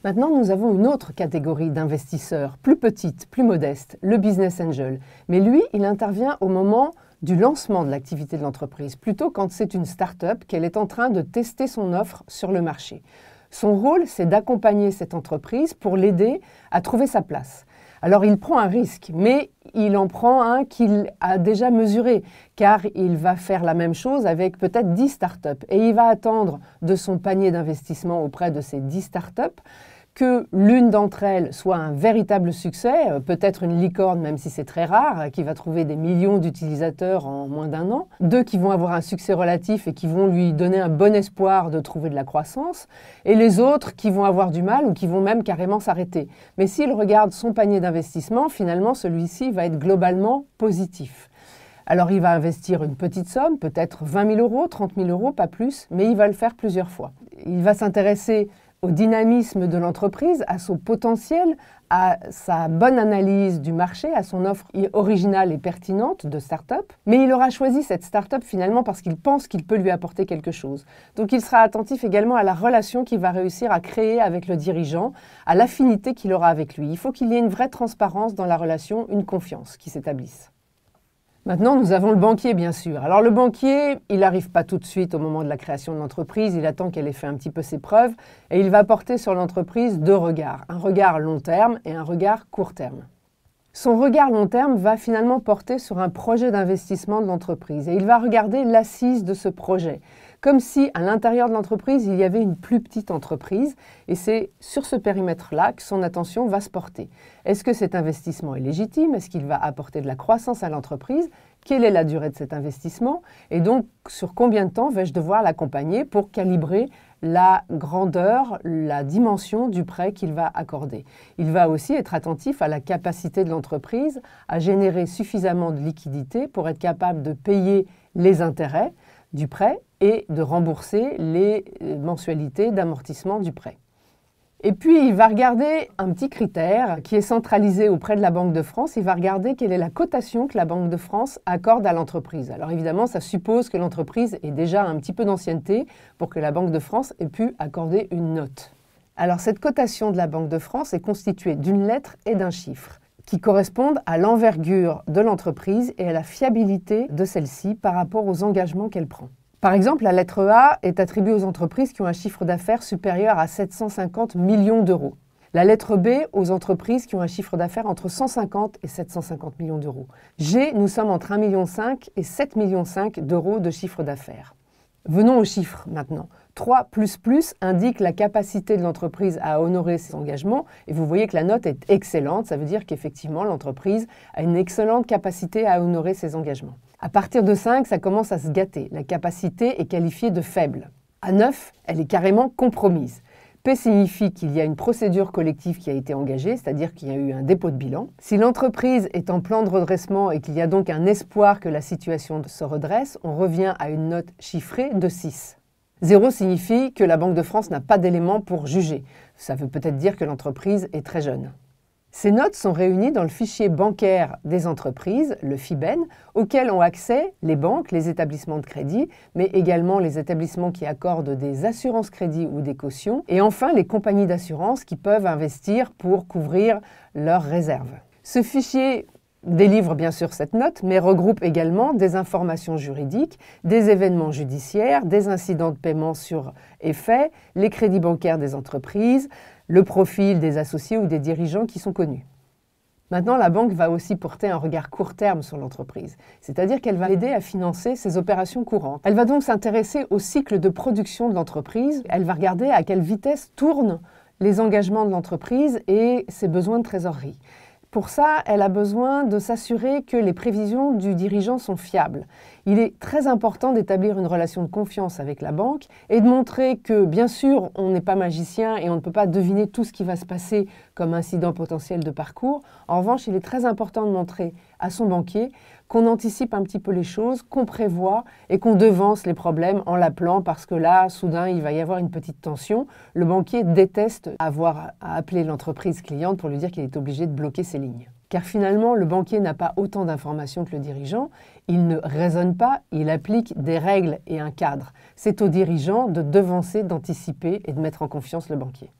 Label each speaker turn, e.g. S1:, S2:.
S1: Maintenant, nous avons une autre catégorie d'investisseurs, plus petite, plus modeste, le business angel. Mais lui, il intervient au moment du lancement de l'activité de l'entreprise, plutôt quand c'est une start-up qu'elle est en train de tester son offre sur le marché. Son rôle, c'est d'accompagner cette entreprise pour l'aider à trouver sa place. Alors il prend un risque, mais il en prend un qu'il a déjà mesuré, car il va faire la même chose avec peut-être 10 startups. Et il va attendre de son panier d'investissement auprès de ces 10 startups que l'une d'entre elles soit un véritable succès, peut-être une licorne, même si c'est très rare, qui va trouver des millions d'utilisateurs en moins d'un an. Deux qui vont avoir un succès relatif et qui vont lui donner un bon espoir de trouver de la croissance. Et les autres qui vont avoir du mal ou qui vont même carrément s'arrêter. Mais s'il regarde son panier d'investissement, finalement, celui-ci va être globalement positif. Alors il va investir une petite somme, peut-être 20 000 euros, 30 000 euros, pas plus, mais il va le faire plusieurs fois. Il va s'intéresser au dynamisme de l'entreprise, à son potentiel, à sa bonne analyse du marché, à son offre originale et pertinente de start-up. Mais il aura choisi cette start-up finalement parce qu'il pense qu'il peut lui apporter quelque chose. Donc il sera attentif également à la relation qu'il va réussir à créer avec le dirigeant, à l'affinité qu'il aura avec lui. Il faut qu'il y ait une vraie transparence dans la relation, une confiance qui s'établisse. Maintenant, nous avons le banquier, bien sûr. Alors le banquier, il n'arrive pas tout de suite au moment de la création de l'entreprise, il attend qu'elle ait fait un petit peu ses preuves et il va porter sur l'entreprise deux regards, un regard long terme et un regard court terme. Son regard long terme va finalement porter sur un projet d'investissement de l'entreprise et il va regarder l'assise de ce projet, comme si à l'intérieur de l'entreprise, il y avait une plus petite entreprise et c'est sur ce périmètre-là que son attention va se porter. Est-ce que cet investissement est légitime? Est-ce qu'il va apporter de la croissance à l'entreprise? Quelle est la durée de cet investissement? Et donc, sur combien de temps vais-je devoir l'accompagner pour calibrer la grandeur, la dimension du prêt qu'il va accorder? Il va aussi être attentif à la capacité de l'entreprise à générer suffisamment de liquidités pour être capable de payer les intérêts du prêt et de rembourser les mensualités d'amortissement du prêt. Et puis, il va regarder un petit critère qui est centralisé auprès de la Banque de France. Il va regarder quelle est la cotation que la Banque de France accorde à l'entreprise. Alors évidemment, ça suppose que l'entreprise ait déjà un petit peu d'ancienneté pour que la Banque de France ait pu accorder une note. Alors cette cotation de la Banque de France est constituée d'une lettre et d'un chiffre qui correspondent à l'envergure de l'entreprise et à la fiabilité de celle-ci par rapport aux engagements qu'elle prend. Par exemple, la lettre A est attribuée aux entreprises qui ont un chiffre d'affaires supérieur à 750 millions d'euros. La lettre B aux entreprises qui ont un chiffre d'affaires entre 150 et 750 millions d'euros. G, nous sommes entre 1,5 million et 7,5 millions d'euros de chiffre d'affaires. Venons aux chiffres maintenant. 3++ indique la capacité de l'entreprise à honorer ses engagements et vous voyez que la note est excellente, ça veut dire qu'effectivement l'entreprise a une excellente capacité à honorer ses engagements. À partir de 5, ça commence à se gâter, la capacité est qualifiée de faible. À 9, elle est carrément compromise. P signifie qu'il y a une procédure collective qui a été engagée, c'est-à-dire qu'il y a eu un dépôt de bilan. Si l'entreprise est en plan de redressement et qu'il y a donc un espoir que la situation se redresse, on revient à une note chiffrée de 6. 0 signifie que la Banque de France n'a pas d'éléments pour juger. Ça veut peut-être dire que l'entreprise est très jeune. Ces notes sont réunies dans le fichier bancaire des entreprises, le FIBEN, auquel ont accès les banques, les établissements de crédit, mais également les établissements qui accordent des assurances-crédit ou des cautions, et enfin les compagnies d'assurance qui peuvent investir pour couvrir leurs réserves. Ce fichier délivre bien sûr cette note, mais regroupe également des informations juridiques, des événements judiciaires, des incidents de paiement sur effet, les crédits bancaires des entreprises, le profil des associés ou des dirigeants qui sont connus. Maintenant, la banque va aussi porter un regard court terme sur l'entreprise, c'est-à-dire qu'elle va l'aider à financer ses opérations courantes. Elle va donc s'intéresser au cycle de production de l'entreprise, elle va regarder à quelle vitesse tournent les engagements de l'entreprise et ses besoins de trésorerie. Pour ça, elle a besoin de s'assurer que les prévisions du dirigeant sont fiables. Il est très important d'établir une relation de confiance avec la banque et de montrer que, bien sûr, on n'est pas magicien et on ne peut pas deviner tout ce qui va se passer comme incident potentiel de parcours. En revanche, il est très important de montrer à son banquier qu'on anticipe un petit peu les choses, qu'on prévoit et qu'on devance les problèmes en l'appelant parce que là, soudain, il va y avoir une petite tension. Le banquier déteste avoir à appeler l'entreprise cliente pour lui dire qu'il est obligé de bloquer ses lignes. Car finalement, le banquier n'a pas autant d'informations que le dirigeant, il ne raisonne pas, il applique des règles et un cadre. C'est au dirigeant de devancer, d'anticiper et de mettre en confiance le banquier.